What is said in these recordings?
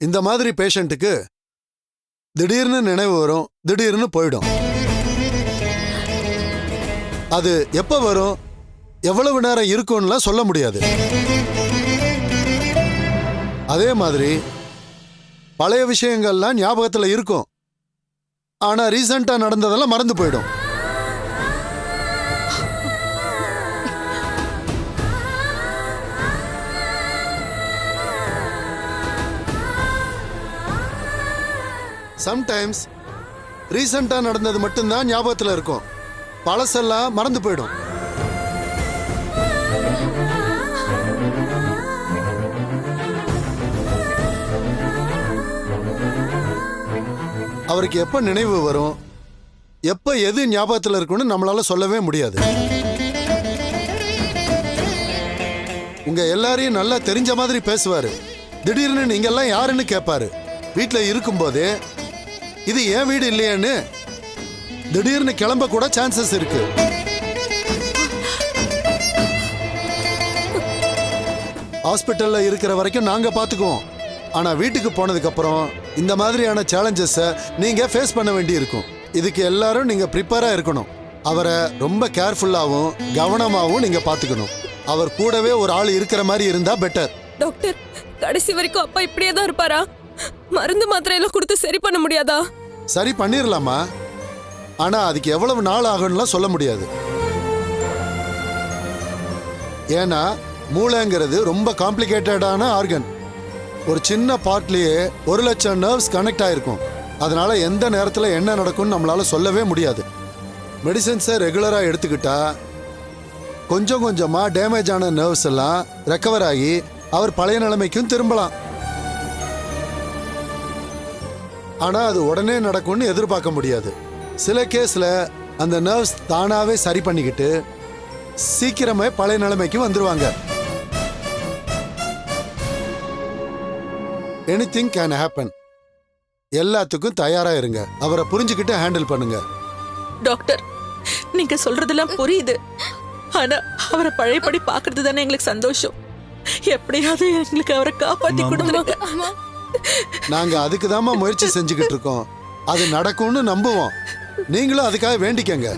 இந்த மாதிரி பேஷண்ட்டுக்கு திடீர்னு நினைவு வரும், திடீர்னு போயிடும். அது எப்ப வரும், எவ்வளவு நேரம் இருக்கும்னுலாம் சொல்ல முடியாது. அதே மாதிரி பழைய விஷயங்கள்லாம் ஞாபகத்துல இருக்கும், ஆனா ரீசெண்டா நடந்ததெல்லாம் மறந்து போயிடும். சம்டைம்ஸ் ரீசெண்டா நடந்தது மட்டும்தான் ஞாபகத்துல இருக்கும், பழசெல்லாம் மறந்து போயிடும். அவருக்கு எப்ப நினைவு வரும், எப்ப எது ஞாபகத்துல இருக்குன்னு நம்மளால சொல்லவே முடியாது. உங்க எல்லாரையும் நல்லா தெரிஞ்ச மாதிரி பேசுவாரு. திடீர்னு நீங்க எல்லாம் யாருன்னு கேட்பாரு. வீட்டுல இருக்கும்போது இது ஏன் வீடு இல்லையான்னு திடீர்னு கிளம்ப கூட சான்சஸ் இருக்கு. ஹாஸ்பிட்டல்ல இருக்கிற வரைக்கும் நாங்க பாத்துக்குவோம். ஆனா வீட்டுக்கு போனதுக்கு அப்புறம் இந்த மாதிரியான சேலஞ்சஸை நீங்க ஃபேஸ் பண்ண வேண்டி இருக்கும். இதுக்கு எல்லாரும் நீங்க ப்ரிப்பேரா இருக்கணும். அவரை ரொம்ப கேர்ஃபுல்லாவும் கவனமாவும் நீங்க பாத்துக்கணும். அவர் கூடவே ஒரு ஆள் இருக்கிற மாதிரி இருந்தா பெட்டர். டாக்டர், கடைசி வரைக்கும் அப்பா இப்படியே தான் இருப்பாரா? மருந்து மாத்திரை எல்லாம் கொடுத்து சரி பண்ண முடியாதா? சரி பண்ணிரலாமா, ஆனா அதுக்கு எவ்வளவு நாள் ஆகும்லாம் சொல்ல முடியாது. ஏன்னா மூளைங்கிறது ரொம்ப காம்ப்ளிகேட்டடான ஆர்கன். ஒரு சின்ன பார்ட்லயே 1,00,000 நர்வ்ஸ் கனெக்ட் ஆயிருக்கும். அதனால எந்த நேரத்துல என்ன நடக்கும்னு நம்மளால சொல்லவே முடியாது. மெடிசன்ஸை ரெகுலரா எடுத்துக்கிட்டா கொஞ்சம் கொஞ்சமா டேமேஜ் ஆன நர்வ்ஸ் எல்லாம் ரெக்கவர் ஆகி அவர் பழைய நிலைமைக்கும் திரும்பலாம். ஆனா அது உடனே நடக்கும்னு எதிர்பார்க்க முடியாது. சில கேஸ்ல அந்த நர்வ்ஸ் தானாவே சரி பண்ணிக்கிட்டு சீக்கிரமே பழைய நிலைமைக்கு வந்துருவாங்க. Anything can happen. எல்லாத்துக்கும் தயாரா இருங்க. அவரை புரிஞ்சுக்கிட்டு ஹேண்டில் பண்ணுங்க. டாக்டர், நீங்க சொல்றதெல்லாம் புரியுது. ஆனா அவரை பழையபடி பாக்குறது தானே எங்களுக்கு சந்தோஷம். எப்படியாவது எங்களுக்கு அவரை காப்பாத்தி கொடுங்க. நாங்க அதுக்கு தாமா முயற்சி செஞ்சுக்கிட்டு இருக்கோம். அது நடக்கும்னு நம்புவோம். நீங்களும் அதுக்காக வேண்டிக்கங்க.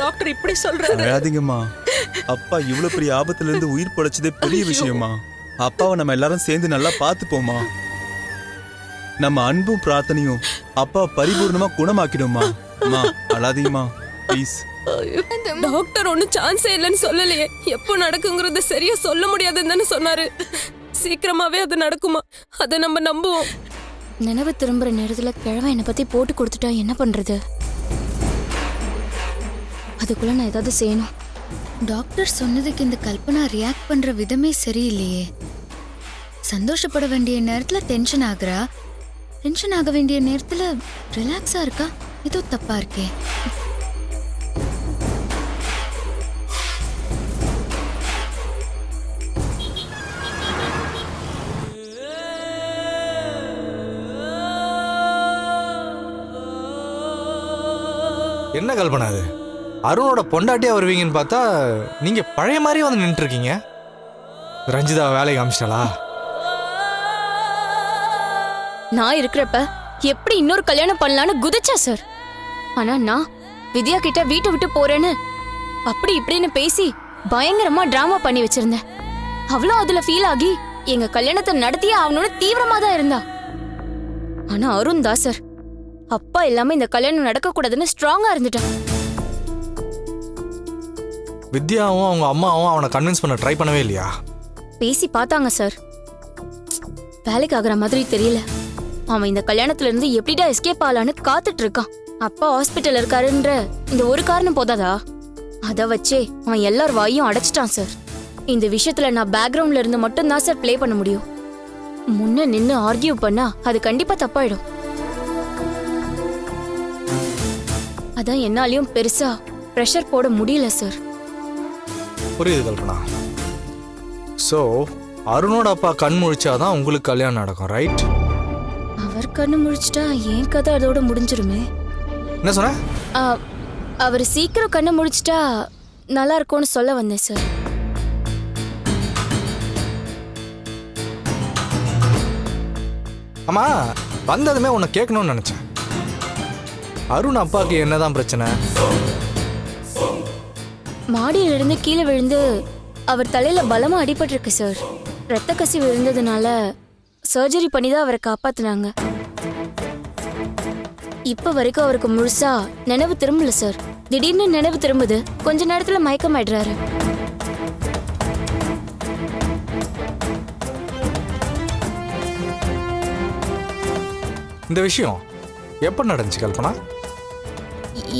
டாக்டர் இப்படி சொல்றாரு. அழாதீங்கம்மா. அப்பா இவ்வளவு பெரிய ஆபத்துல இருந்து உயிர் பொழைச்சதே பெரிய விஷயமா. அப்பாவை நம்ம எல்லாரும் சேர்ந்து நல்லா பார்த்துப்போமா. நம்ம அன்பும் பிரார்த்தனையும் அப்பா பரிபூர்ணமா குணமாக்கிடுமா. அம்மா அழாதீங்கம்மா ப்ளீஸ். டாக்டர் ஒன்னும் சான்ஸே இல்லைன்னு சொல்லலையே. எப்போ நடக்குங்கிறத சரியா சொல்ல முடியாதுன்னு தானே சொன்னாரு. சீக்கிரமாவே அது நடக்குமா? அதை நம்ம நம்புவோம். நினைவு திரும்புற நேரத்துல கிழவன் என்னை பத்தி போட்டு கொடுத்துட்டா என்ன பண்றது? அதுக்குள்ள நான் ஏதாவது செய்யணும். டாக்டர் சொன்னதுக்கு இந்த கல்பனா ரியாக்ட் பண்ற விதமே சரியில்லையே. சந்தோஷப்பட வேண்டிய நேரத்துல டென்ஷன் ஆகுறா, டென்ஷன் ஆக வேண்டிய நேரத்துல ரிலாக்ஸா இருக்கா. ஏதோ தப்பா இருக்கே. என்ன கல்பனா அது? அருணோட பொண்டாட்டியா வருவீங்கன்னு பார்த்தா நீங்க பழைய மாதிரி வந்து நின்று இருக்கீங்க. ரஞ்சிதா வேலைக்கு அமிச்சிட்டாளா? நான் இருக்கிறப்ப எப்படி இன்னொரு கல்யாணம் பண்ணலான்னு குதிச்சா சார். ஆனா நான் வித்யா கிட்ட வீட்டை விட்டு போறேன்னு அப்படி இப்படின்னு பேசி பயங்கரமா டிராமா பண்ணி வச்சிருந்தேன். அவளும் அதுல ஃபீல் ஆகி எங்க கல்யாணத்தை நடத்தியே ஆகணும்னு தீவிரமா தான் இருந்தா. ஆனா அருண் தான் சார் அப்பா இல்லாம இந்த கல்யாணம் நடக்க கூடாதுன்னு ஸ்ட்ராங்கா இருந்துட்டான். வித்யாவும் அவங்க அம்மாவும் அவனை கன்வின்ஸ் பண்ண ட்ரை பண்ணவே இல்லையா? பேசி பார்த்தாங்க சார். வேலைக்கு ஆகுற மாதிரி தெரியல. அவன் இந்த கல்யாணத்துல இருந்து எப்படிடா எஸ்கேப் ஆகலான்னு காத்துட்டு இருக்கான். அப்பா ஹாஸ்பிட்டல் இருக்காருன்ற இந்த ஒரு காரணம் போதாதா? அத வச்சே அவன் எல்லார் வாயும் அடைச்சிட்டான் சார். இந்த விஷயத்துல நான் பேக்ரவுண்ட்ல இருந்து மட்டும் தான் சார் ப்ளே பண்ண முடியும். முன்ன நின்னு ஆர்கியூ பண்ணா அது கண்டிப்பா தப்பாயிடும். அதான் என்னாலையும் பெருசா பிரஷர் போட முடியல சார். புரியுது கல்பனா. ஸோ அருணோட அப்பா கண் முழிச்சாதான் உங்களுக்கு கல்யாணம் நடக்கும், ரைட்? அவர் கண்ணு முழிச்சிட்டா ஏன் கதை அதோட முடிஞ்சிருமே. என்ன சொன்ன? அவர் சீக்கிரம் கண்ணு முழிச்சிட்டா நல்லா இருக்கும்னு சொல்ல வந்தேன் சார். ஆமா, வந்ததுமே உன்னை கேட்கணும்னு நினைச்சேன். அருண் அப்பாவுக்கு என்னதான் பிரச்சனை? மாடியிலிருந்து கீழே விழுந்து அவர் தலையில பலமா அடிபட்டிருக்கு சார். ரத்த கசிவு விழுந்ததுனால சர்ஜரி பண்ணி தான் அவரை காப்பாத்துனாங்க. இப்ப வரைக்கும் அவருக்கு முழுசா நினைவு திரும்பல சார். திடீர்னு நினைவு திரும்புது, கொஞ்ச நேரத்துல மயக்கம் ஆயிடுறாரு. இந்த விஷயம் எப்ப நடந்துச்சு கல்பனா?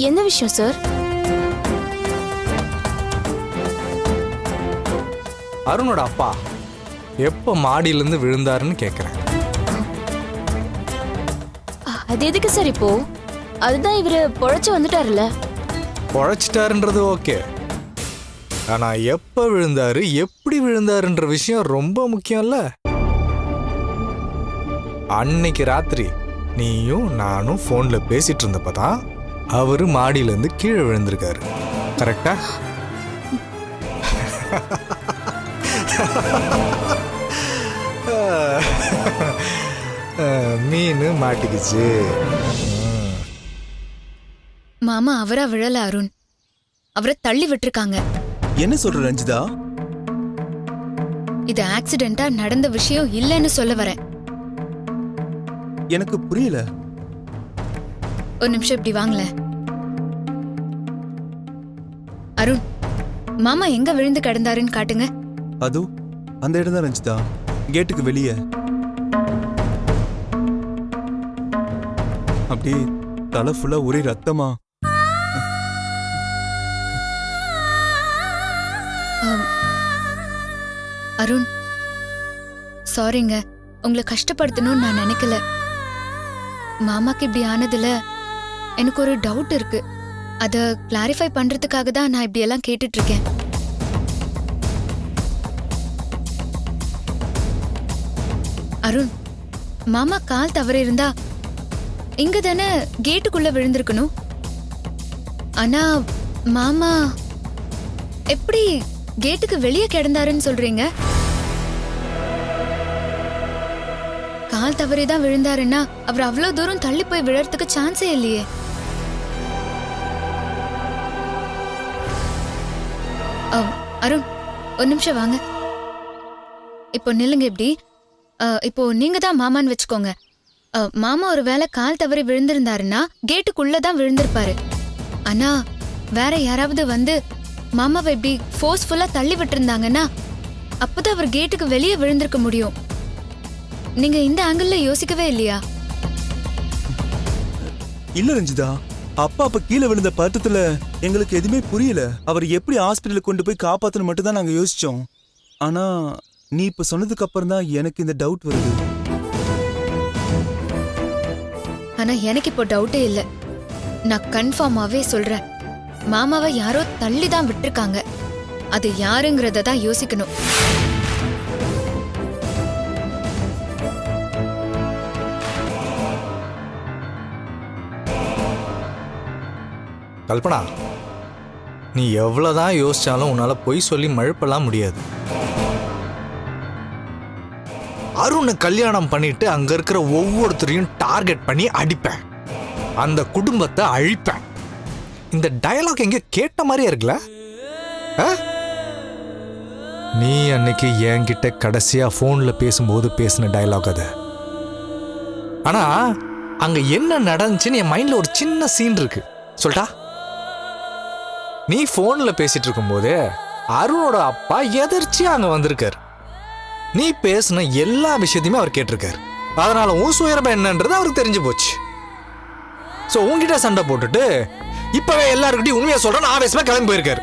என்ன விஷயம் சார்? அருணோட அப்பா எப்ப மாடியிலிருந்து விழுந்தாருன்னு கேக்குறேன். அது எதுக்கு சார் இப்போ? அதுதான் இவரு பொழைச்சு வந்துட்டாருல்ல. பொழைச்சிட்டாருன்றது ஓகே, ஆனா எப்ப விழுந்தாரு, எப்படி விழுந்தாருன்ற விஷயம் ரொம்ப முக்கியம்ல. அன்னைக்கு ராத்திரி நீயும் நானும் போன்ல பேசிட்டு இருந்தப்பதான் அவரு மாடியில இருந்து கீழே விழுந்திருக்காரு. கரெக்டா? மீன் மாட்டிக்கிச்சு. மாமா அவரா விழல அருண், அவரை தள்ளி விட்டுருக்காங்க. என்ன சொல்ற ரஞ்சிதா? இது ஆக்சிடென்ட்டா நடந்த விஷயம் இல்லைன்னு சொல்ல வரேன். எனக்கு புரியல. ஒரு நிமிஷம் இப்படி வாங்கல. அருண், மாமா எங்க விழுந்து கிடந்தாருன்னு காட்டுங்க. அதோ அந்த இடம் தான் ரஞ்சிதா, கேட்டுக்கு வெளியே. அப்படியே தலை ஃபுல்லா ஒரே ரத்தமா. அருண், சாரிங்க, உங்களை கஷ்டப்படுத்தணும்னு நான் நினைக்கல. மாமாக்கு இப்படி ஆனதுல எனக்கு ஒரு டவுட் இருக்கு. அத கிளாரிஃபை பண்றதுக்காக தான் நான் இப்படி எல்லாம் கேட்டுட்டு இருக்கேன். அருண், மாமா கால் தவறி இருந்தா இங்க தானே கேட்டுக்குள்ள விழுந்திருக்கணும். ஆனா மாமா எப்படி கேட்டுக்கு வெளியே கிடந்தாருன்னு சொல்றீங்க? கால் தவறிதான் விழுந்தாருன்னா அவர் அவ்வளவு தூரம் தள்ளி போய் விழறதுக்கு சான்ஸே இல்லையே. அருண், ஒரு நிமிஷம் வாங்க. இப்போ நில்லுங்க இப்படி. இப்போ நீங்க தான் மாமான்னு வச்சுக்கோங்க. மாமா ஒரு வேளை கால் தவறி விழுந்திருந்தாருன்னா கேட்டுக்குள்ளதான் விழுந்திருப்பாரு. ஆனா வேற யாராவது வந்து மாமாவை இப்படி ஃபோர்ஸ்ஃபுல்லா தள்ளி விட்டுருந்தாங்கன்னா அப்பதான் அவர் கேட்டுக்கு வெளியே விழுந்திருக்க முடியும். நீங்க இந்த ஆங்கிள் யோசிக்கவே இல்லையா? இல்ல ரஞ்சிதா, அப்பா அப்ப கீழே விழுந்த பதட்டத்துல எங்களுக்கு எதுவுமே புரியல. அவர் எப்படி ஹாஸ்பிட்டலுக்கு கொண்டு போய் காப்பாத்தணும் மட்டும் தான் நாங்க யோசிச்சோம். ஆனா நீ இப்ப சொன்னதுக்கு அப்புறம் தான் எனக்கு இந்த டவுட் வருது. ஆனா எனக்கு இப்போ டவுட்டே இல்ல. நான் கன்ஃபார்மாவே சொல்றேன், மாமாவை யாரோ தள்ளி தான் விட்டுருக்காங்க. அது யாருங்கிறத தான் யோசிக்கணும். கல்பனா, நீ எவ்வளவுதான் யோசிச்சாலும் உன்னால பொய் சொல்லி மழுப்பலாம் முடியாது. அருணை கல்யாணம் பண்ணிட்டு அங்க இருக்கிற ஒவ்வொருத்தரையும் டார்கெட் பண்ணி அடிப்பேன், அந்த குடும்பத்தை அழிப்பேன். இந்த டயலாக் எங்க கேட்ட மாதிரியே இருக்குல்ல? நீ அன்னைக்கு என்கிட்ட கடைசியா போன்ல பேசும்போது பேசின டயலாக் அது. ஆனா அங்க என்ன நடந்துச்சுன்னு என் மைண்ட்ல ஒரு சின்ன சீன் இருக்கு, சொல்லிட்டா? நீ போன்ல பேசிட்டு இருக்கும்போது அருணோட அப்பா எதிர்ச்சியா அங்க வந்திருக்காரு. நீ பேசின எல்லா விஷயத்தையுமே அவர் கேட்டிருக்காரு. அதனால உன் சுயரபம் என்னன்றது அவருக்கு தெரிஞ்சு போச்சு. சோ உன்கிட்ட சண்டை போட்டுட்டு இப்பவே எல்லாருக்கிட்டையும் உண்மையா சொல்றேன்னு ஆவேசமா கிளம்பி போயிருக்காரு.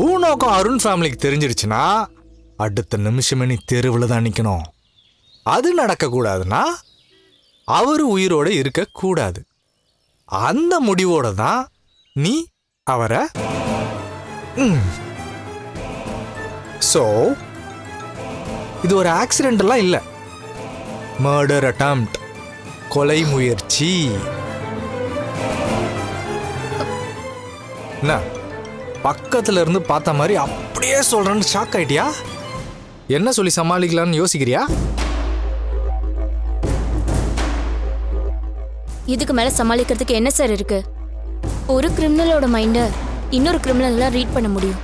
உன் நோக்கம் அருண் ஃபேமிலிக்கு தெரிஞ்சிருச்சுன்னா அடுத்த நிமிஷமே நீ தெருவில் தான் நிக்கணும். அது நடக்க கூடாதுன்னா அவரு உயிரோட இருக்க கூடாது. அந்த முடிவோட தான் நீ அவரை சோ இது ஒரு ஆக்சிடென்ட் எல்லாம் இல்ல, மர்டர் அட்டெம்ப்ட், கொலை முயற்சி. என்ன பக்கத்துல இருந்து பார்த்த மாதிரி அப்படியே சொல்றேன்னு ஷாக் ஆயிட்டியா? என்ன சொல்லி சமாளிக்கலாம்னு யோசிக்கிறியா? இதுக்கு மேல சமாளிக்கிறதுக்கு என்ன சார் இருக்கு? ஒரு கிரிமினலோட மைண்ட இன்னொரு கிரிமினல்லாம் ரீட் பண்ண முடியும்.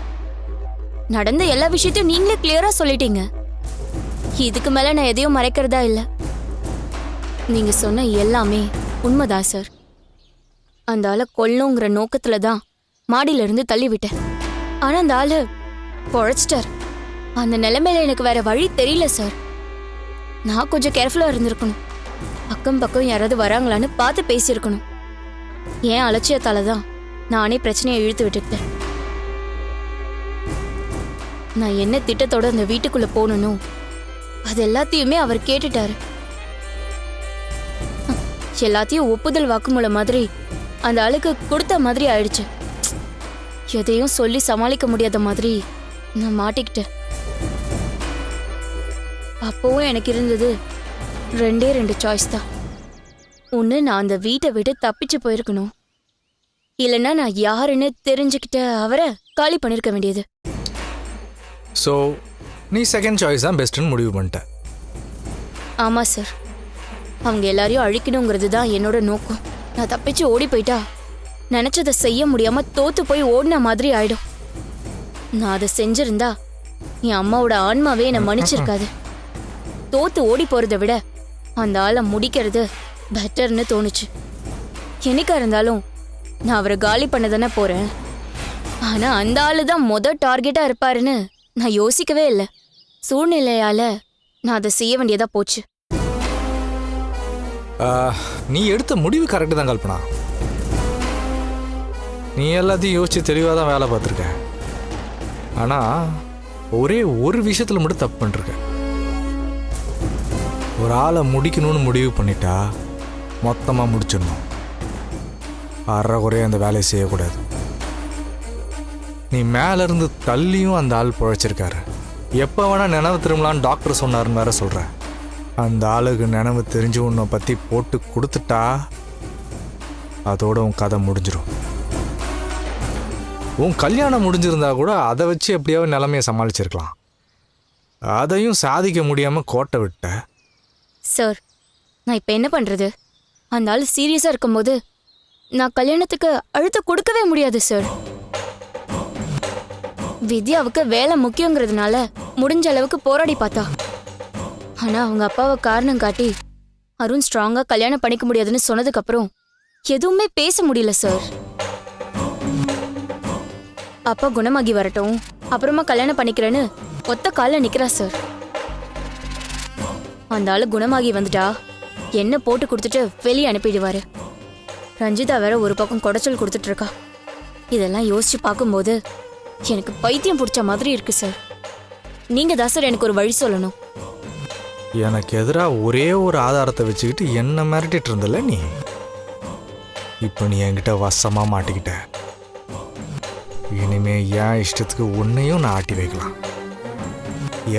நடந்த எல்லா விஷயத்தையும் நீங்களே கிளியரா சொல்லிட்டீங்க. இதுக்கு மேல நான் எதையும் மறைக்கிறதா இல்ல. நீங்க சொன்ன எல்லாமே உண்மைதான் சார். அந்த ஆளை கொல்லுங்கிற நோக்கத்துல தான் மாடியில இருந்து தள்ளி விட்டேன். ஆனா அந்த ஆளு பொழைச்சிட்டார். அந்த நிலைமையில எனக்கு வேற வழி தெரியல சார். நான் கொஞ்சம் கேர்ஃபுல்லா இருந்திருக்கணும். அக்கம் பக்கம் யாராவது வராங்களான்னு பார்த்து பேசியிருக்கணும். ஏன் அலட்சியத்தால தான் நானே பிரச்சனையை இழுத்து விட்டுட்டேன். நான் என்ன திட்டத்தோட அந்த வீட்டுக்குள்ள போனனோ அது எல்லாத்தையுமே அவர் கேட்டுட்டாரு. எல்லாத்தையும் ஒப்புதல் வாக்குமூலம் மாதிரி அந்த ஆளுக்கு கொடுத்த மாதிரி ஆயிடுச்சு. எதையும் சொல்லி சமாளிக்க முடியாத மாதிரி நான் மாட்டிக்கிட்டேன். அப்பவும் எனக்கு இருந்தது ரெண்டே 2 சாய்ஸ் தான். ஒன்று, நான் அந்த வீட்டை விட்டு தப்பிச்சு போயிருக்கணும். இல்லைன்னா நான் யாருன்னு தெரிஞ்சுக்கிட்ட அவரை காலி பண்ணிருக்க வேண்டியது. ஸோ நீ செகண்ட் சாய்ஸ் தான் பெஸ்ட்டுன்னு முடிவு பண்ணிட்ட. ஆமாம் சார். அவங்க எல்லாரையும் அழிக்கணுங்கிறது தான் என்னோட நோக்கம். நான் தப்பிச்சு ஓடி போயிட்டா நினச்சதை செய்ய முடியாமல் தோத்து போய் ஓடின மாதிரி ஆயிடும். நான் அதை செஞ்சிருந்தா என் அம்மாவோட ஆன்மாவே என்னை மன்னிச்சிருக்காது. தோத்து ஓடி போகிறத விட அந்த ஆளை முடிக்கிறது பெட்டர்னு தோணுச்சு. என்னைக்கா இருந்தாலும் நான் அவரை காலி பண்ண தானே போகிறேன். ஆனால் அந்த ஆளு தான் டார்கெட்டாக இருப்பாருன்னு நான் யோசிக்கவே இல்லை. சூழ்நிலையால் நான் அதை செய்ய வேண்டியதாக போச்சு. நீ எடுத்த முடிவு கரெக்டு தான் கல்பனா. நீ எல்லாத்தையும் யோசிச்சு தெளிவாக தான் வேலை பார்த்துருக்க. ஆனால் ஒரே ஒரு விஷயத்தில் மட்டும் தப்பு பண்ணிருக்க. ஒரு ஆளை முடிக்கணும்னு முடிவு பண்ணிட்டா மொத்தமாக முடிச்சிடணும். அரை குறைய அந்த வேலையை செய்யக்கூடாது. நீ மேலேருந்து தள்ளியும் அந்த ஆள் பிழைச்சிருக்காரு. எப்போ வேணால் நினைவு திரும்பலான்னு டாக்டர் சொன்னாருன்னு வேற சொல்கிற. அந்த ஆளுக்கு நினைவு தெரிஞ்சு உன்னை பற்றி போட்டு கொடுத்துட்டா அதோட உன் கதை முடிஞ்சிடும். உன் கல்யாணம் முடிஞ்சிருந்தா கூட அதை வச்சு எப்படியாவது நிலைமையை சமாளிச்சிருக்கலாம். அதையும் சாதிக்க முடியாமல் கோட்டை விட்ட. சார், நான் இப்போ என்ன பண்ணுறது? அந்த ஆள் சீரியஸாக இருக்கும்போது நான் கல்யாணத்துக்கு அழுத்தம் கொடுக்கவே முடியாது சார். வித்யாவுக்கு வேலை முக்கியங்கிறதுனால முடிஞ்ச அளவுக்கு போராடி பார்த்தா. ஆனால் அவங்க அப்பாவை காரணம் காட்டி அருண் ஸ்ட்ராங்காக கல்யாணம் பண்ணிக்க முடியாதுன்னு சொன்னதுக்கப்புறம் எதுவுமே பேச முடியல சார். அப்பா குணமாகி வரட்டும், அப்புறமா கல்யாணம் பண்ணிக்கிறேன்னு ஒத்த காலில் நிற்கிறா சார். அந்த ஆளு குணமாகி வந்துட்டா என்ன போட்டு கொடுத்துட்டு வெளியே அனுப்பிடுவாரு. ரஞ்சிதா வேற ஒரு பக்கம் குடைச்சல் கொடுத்துட்டு இருக்கா. இதெல்லாம் யோசிச்சு பார்க்கும்போது எனக்கு பைத்தியம் பிடிச்ச மாதிரி இருக்கு சார். நீங்க தான் சார் எனக்கு ஒரு வழி சொல்லணும். எனக்கு எதிராக ஒரே ஒரு ஆதாரத்தை வச்சுக்கிட்டு என்ன மிரட்டிட்டு இருந்தல நீ. இப்போ நீ என்கிட்ட வசமாக மாட்டிக்கிட்ட. இனிமே என் இஷ்டத்துக்கு உன்னையும் நான் ஆட்டி வைக்கலாம்.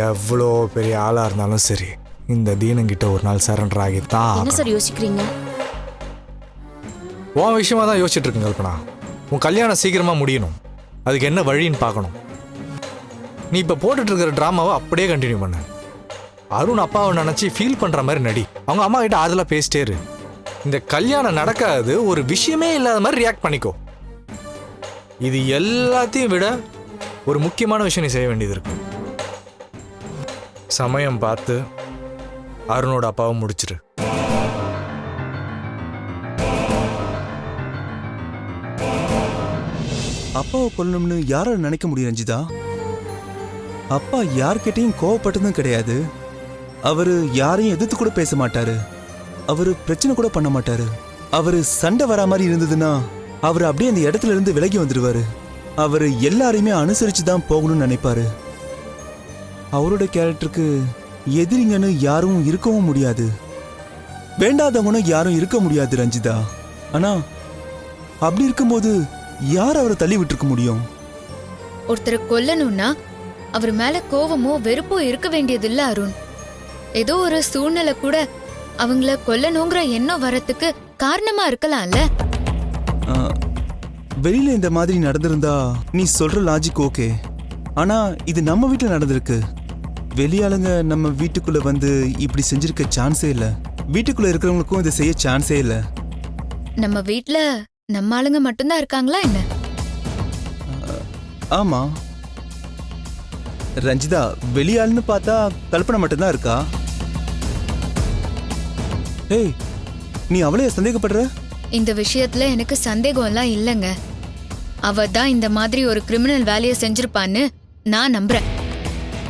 எவ்வளோ பெரிய ஆளாக இருந்தாலும் சரி, இந்த தீனங்கிட்ட ஒரு நாள் சரண்டர் ஆகித்தான். என்ன சார் யோசிக்கிறீங்க? உன் விஷயமா தான் யோசிச்சுட்டு இருக்கேன் கல்பனா. உன் கல்யாணம் சீக்கிரமாக முடியணும். அதுக்கு என்ன வழின்னு பார்க்கணும். நீ இப்போ போட்டுட்டு இருக்கிற ட்ராமாவை அப்படியே கண்டினியூ பண்ணு. அருண் அப்பாவை நினச்சி ஃபீல் பண்ணுற மாதிரி நடி. அவங்க அம்மா கிட்ட அதெல்லாம் பேசிட்டே இரு. இந்த கல்யாணம் நடக்காது ஒரு விஷயமே இல்லாத மாதிரி ரியாக்ட் பண்ணிக்கோ. இது எல்லாத்தையும் விட ஒரு முக்கியமான விஷயம் நீ செய்ய வேண்டியது இருக்கு. சமயம் பார்த்து அருணோட அப்பாவை முடிச்சிரு. அப்பாவை கொல்லணும்னு யாரால நினைக்க முடியும் ரஞ்சிதா? அப்பா யார்கிட்டையும் கோவப்பட்டதும் கிடையாது. அவரு யாரையும் எதிர்த்து கூட பேச மாட்டாரு. அவரு பிரச்சனை கூட பண்ண மாட்டாரு. அவரு சண்டை வரா மாதிரி இருந்ததுன்னா அவரு அப்படியே அந்த இடத்துல இருந்து விலகி வந்துடுவாரு. அவரு எல்லாரையுமே அனுசரிச்சு தான் போகணும்னு நினைப்பாரு. அவரோட கேரக்டருக்கு எதிரிங்கன்னு யாரும் இருக்கவும் முடியாது. வேண்டாதவனும் யாரும் இருக்க முடியாது ரஞ்சிதா. ஆனா அப்படி இருக்கும்போது யார் அவரை தள்ளி விட்டுருக்க முடியும்? ஒருத்தரை கொல்லணும்னா அவர் மேல கோவமோ வெறுப்போ இருக்க வேண்டியது இல்ல அருண். ஏதோ ஒரு சூழ்நிலை கூட அவங்கள கொல்லணுங்கிற எண்ணம் வரத்துக்கு காரணமா இருக்கலாம்ல. வெளியில இந்த மாதிரி நடந்திருந்தா நீ சொல்ற லாஜிக் ஓகே. ஆனா இது நம்ம வீட்டுல நடந்திருக்கு. வெளியாளுங்க நம்ம வீட்டுக்குள்ள வந்து இப்படி செஞ்சிருக்க சான்ஸே இல்ல. வீட்டுக்குள்ள இருக்கிறவங்களுக்கும் இதை செய்ய சான்ஸே இல்ல. நம்ம வீட்ல நம்ம ஆளுங்க மட்டும்தான் இருக்காங்களா என்ன? ஆமா. ரஞ்சிதா, வெளியாள்னு பார்த்தா கல்பனா மட்டும்தான் இருக்கா. ஏய், நீ அவளைய சந்தேகப்படுற? இந்த விஷயத்துல எனக்கு சந்தேகம் எல்லாம் இல்லைங்க. அவ தான் இந்த மாதிரி ஒரு கிரிமினல் வேலையை செஞ்சிருப்பான்னு நான் நம்புறேன்.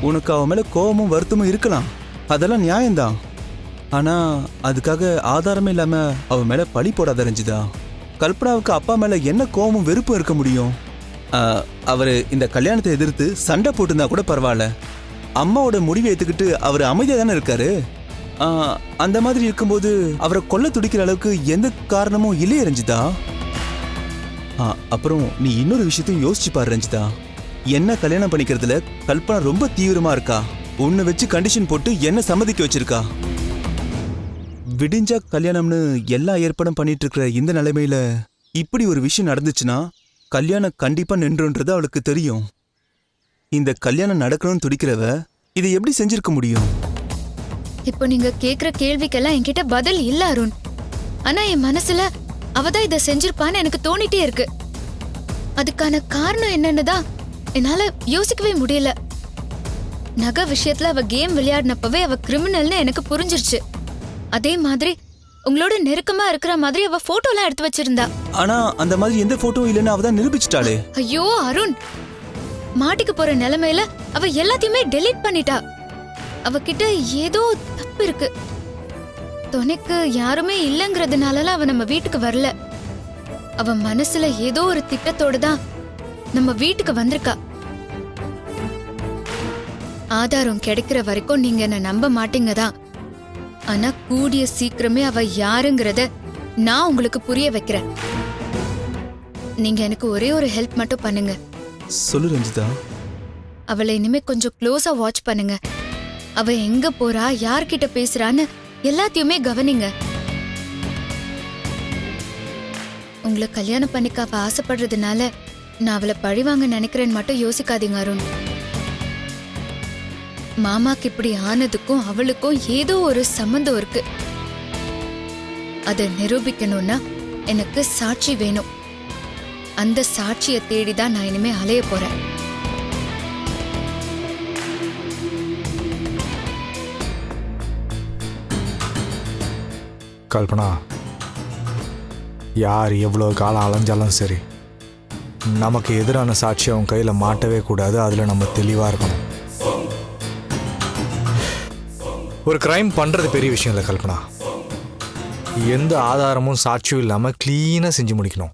உனக்கு அவ மேல கோபமும் வருத்தமும் இருக்கலாம், அதெல்லாம் நியாயம்தான். ஆனா அதுக்காக ஆதாரமே இல்லாம அவ மேல பழி போடாத ரஞ்சிதா. கல்பனாவுக்கு அப்பா மேல என்ன கோபமும் வெறுப்பும் இருக்க முடியும்? அவரு இந்த கல்யாணத்தை எதிர்த்து சண்டை போட்டுருந்தா கூட பரவாயில்ல, அம்மாவோட முடிவை ஏத்துக்கிட்டு அவர் அமைதியா தானே இருக்காரு. அந்த மாதிரி இருக்கும்போது அவரை கொல்ல துடிக்கிற அளவுக்கு எந்த காரணமும் இல்லையே ரஞ்சிதா. அப்புறம் நீ இன்னொரு விஷயத்தையும் யோசிச்சு பாரு ரஞ்சிதா. என்ன கல்யாணம் பண்ணிக்கிறதுல கல்பனா ரொம்ப தீவிரமா இருக்கா. உன்னை வச்சு கண்டிஷன் போட்டு என்ன சம்மதிக்க வச்சிருக்கா. விடிஞ்சா கல்யாணம்னு எல்லா ஏற்பாடும் பண்ணிட்டு இருக்கிற இந்த நிலைமையில இப்படி ஒரு விஷயம் நடந்துச்சுன்னா கல்யாணம் கண்டிப்பா நின்றுன்றது அவளுக்கு தெரியும். இந்த கல்யாணம் நடக்கணும்னு துடிக்கிறவ இதை எப்படி செஞ்சிருக்க முடியும்? இப்போ நீங்க கேக்குற கேள்விக்கெல்லாம் என்கிட்ட பதில் இல்ல அருண். ஆனா என் மனசுல அவதான் இதை செஞ்சிருப்பான்னு எனக்கு தோணிட்டே இருக்கு. அதுக்கான காரணம் என்னன்னு தான் என்னால யோசிக்கவே முடியல. நகை விஷயத்துல அவ கேம் விளையாடினப்பவே அவ கிரிமினல்னு எனக்கு புரிஞ்சிருச்சு. அதே மாதிரி உங்களோட நெருக்கமா இருக்கிற மாதிரி அவ போட்டோலாம் எடுத்து வச்சிருந்தா. ஆனா அந்த மாதிரி எந்த போட்டோவும் இல்லைன்னு அவதான் நிரூபிச்சிட்டாளே. ஐயோ அருண், மாட்டிக்க போற நிலைமையில அவ எல்லாத்தையுமே டெலீட் பண்ணிட்டா. அவகிட்ட ஏதோ தப்பு இருக்கு. துணைக்கு யாருமே இல்லைங்கிறதுனால அவ நம்ம வீட்டுக்கு வரல. அவ மனசுல ஏதோ ஒரு திட்டத்தோட தான் நம்ம வீட்டுக்கு வந்திருக்கா. ஆதாரம் கிடைக்கிற வரைக்கும் நீங்க என்ன நம்ப மாட்டீங்க தான். ஆனா கூடிய சீக்கிரமே அவ யாருங்கிறத நான் உங்களுக்கு புரிய வைக்கிறேன். நீங்க எனக்கு ஒரே ஒரு ஹெல்ப் மட்டும் பண்ணுங்க. சொல்லு ரஞ்சிதா. அவளை இனிமே கொஞ்சம் க்ளோஸா வாட்ச் பண்ணுங்க. அவ எங்க போறா, யார்கிட்ட பேசுறான்னு எல்லாத்தையுமே கவனிங்க. உங்களை கல்யாணம் பண்ணிக்க அவ ஆசைப்படுறதுனால நான் அவளை பழிவாங்க நினைக்கிறேன்னு மட்டும் யோசிக்காதீங்க அருண். மாமாக்கு இப்படி ஆனதுக்கும் அவளுக்கும் ஏதோ ஒரு சம்பந்தம் இருக்கு. அதை நிரூபிக்கணும்னா எனக்கு சாட்சி வேணும். அந்த சாட்சியை தேடிதான் நான் இனிமே அலைய போறேன். கல்பனா, யார் எவ்வளோ காலம் அலைஞ்சாலும் சரி, நமக்கு எதிரான சாட்சி அவன் கையில் மாட்டவே கூடாது. அதில் நம்ம தெளிவாக இருக்கணும். ஒரு கிரைம் பண்ணுறது பெரிய விஷயம் இல்லை கல்பனா. எந்த ஆதாரமும் சாட்சியும் இல்லாமல் க்ளீனாக செஞ்சு முடிக்கணும்.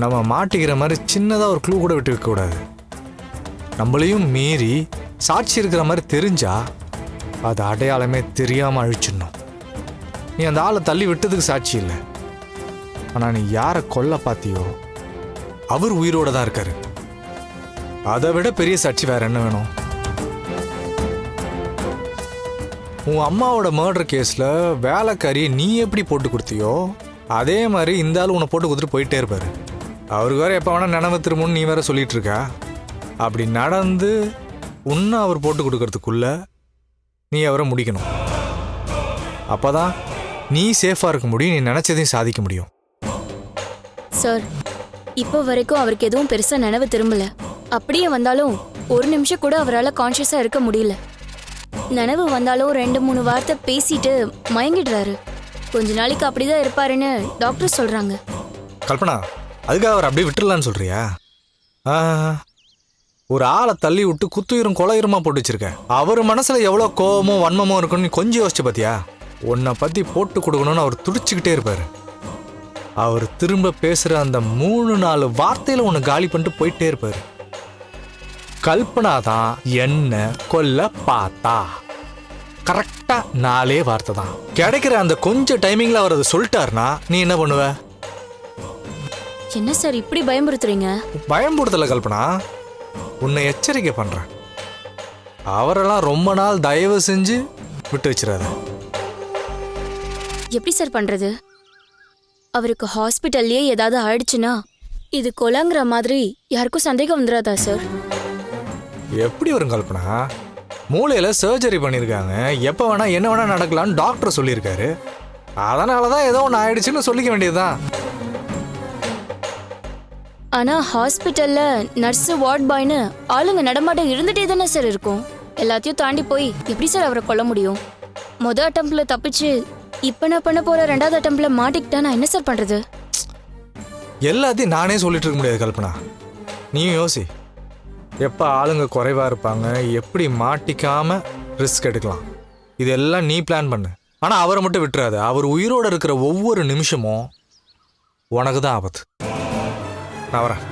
நம்ம மாட்டிக்கிற மாதிரி சின்னதாக ஒரு க்ளூ கூட விட்டு வைக்கக்கூடாது. நம்மளையும் மீறி சாட்சி இருக்கிற மாதிரி தெரிஞ்சா அது அடையாளமே தெரியாமல் அழிச்சிடணும். நீ அந்த ஆளை தள்ளி விட்டதுக்கு சாட்சி இல்லை, ஆனால் நீ யாரை கொல்ல பார்த்தியோ அவர் உயிரோட தான் இருக்காரு. அதை விட பெரிய சாட்சி வேற என்ன வேணும்? உன் அம்மாவோட மர்டர் கேஸில் வேலைக்காரி நீ எப்படி போட்டு கொடுத்தியோ அதே மாதிரி இந்த ஆள் உன்னை போட்டு கொடுத்துட்டு போயிட்டே இருப்பாரு. அவருக்கு வேற எப்போ வேணா நினைவு திரும்புன்னு நீ வேற சொல்லிட்டு இருக்க. அப்படி நடந்து உன்னை அவர் போட்டு கொடுக்கறதுக்குள்ள நீ அவரை முடிக்கணும். அப்போதான் நீ சேஃபாக இருக்க முடியும், நீ நினச்சதையும் சாதிக்க முடியும். சார், இப்போ வரைக்கும் அவருக்கு எதுவும் பெருசா நினைவு திரும்பல. அப்படியே வந்தாலும் ஒரு நிமிஷம் கூட அவரால் கான்ஷியஸா இருக்க முடியல. நினைவு வந்தாலும் 2-3 வார்த்தை பேசிட்டு மயங்கிடுறாரு. கொஞ்ச நாளைக்கு அப்படிதான் இருப்பாருன்னு டாக்டர் சொல்றாங்க. கல்பனா, அதுக்காக அவர் அப்படியே விட்டுடலான்னு சொல்றியா? ஒரு ஆளை தள்ளி விட்டு குத்துயிரும் கொலையுரமா போட்டு வச்சிருக்க. அவர் மனசுல எவ்வளோ கோபமும் வன்மமும் இருக்குன்னு கொஞ்சம் யோசிச்சு பார்த்தியா? உன்னை பத்தி போட்டு கொடுக்கணும்னு அவர் துடிச்சுக்கிட்டே இருப்பாரு. அவர் திரும்ப பேசுற அந்த 3-4 வார்த்தையில உன்னை காலி பண்ணிட்டு போயிட்டே இருப்பாரு. கல்பனா தான் என்ன கொல்ல பார்த்தா. கரெக்டா 4 வார்த்தை தான். கிடைக்கிற அந்த கொஞ்சம் டைமிங்ல அவர் அதை சொல்லிட்டாருன்னா நீ என்ன பண்ணுவ? என்ன சார் இப்படி பயமுறுத்துறீங்க? பயம்படுத்தல கல்பனா, உன்னை எச்சரிக்கை பண்றேன். அவரெல்லாம் ரொம்ப நாள் தயவு செஞ்சு விட்டு வச்சிடாத. எப்படி சார் பண்றது? அவருக்கு ஹாஸ்பிட்டல்லையே ஏதாவது ஆயிடுச்சுன்னா இது கொலைங்கிற மாதிரி யாருக்கும் சந்தேகம் வந்துடாதா சார்? எப்படி வரும் கல்பனா? மூளையில சர்ஜரி பண்ணியிருக்காங்க. எப்போ வேணா என்ன வேணா நடக்கலான்னு டாக்டர் சொல்லியிருக்காரு. அதனால தான் ஏதோ ஒன்று ஆயிடுச்சுன்னு சொல்லிக்க வேண்டியதுதான். ஆனா ஹாஸ்பிட்டல்ல நர்ஸ் வார்ட் பாய்னு ஆளுங்க நடமாட்டம் இருந்துட்டே தானே சார் இருக்கும். எல்லாத்தையும் தாண்டி போய் எப்படி சார் அவரை கொல்ல முடியும்? அட்டம்ப்ட்ல தப்பிச்சு இப்ப நான் பண்ண போற 2வது அட்டம்ப்ட்ல மாட்டிக்கிட்டா நான் என்ன சார் பண்றது? எல்லாத்தையும் நானே சொல்லிட்டு இருக்க முடியாது கல்பனா. நீயும் யோசி. எப்போ ஆளுங்க குறைவா இருப்பாங்க, எப்படி மாட்டிக்காம ரிஸ்க் எடுக்கலாம், இதெல்லாம் நீ பிளான் பண்ணு. ஆனால் அவரை மட்டும் விட்டுறாது. அவர் உயிரோடு இருக்கிற ஒவ்வொரு நிமிஷமும் உனக்கு தான் ஆபத்து. நான் வரேன்.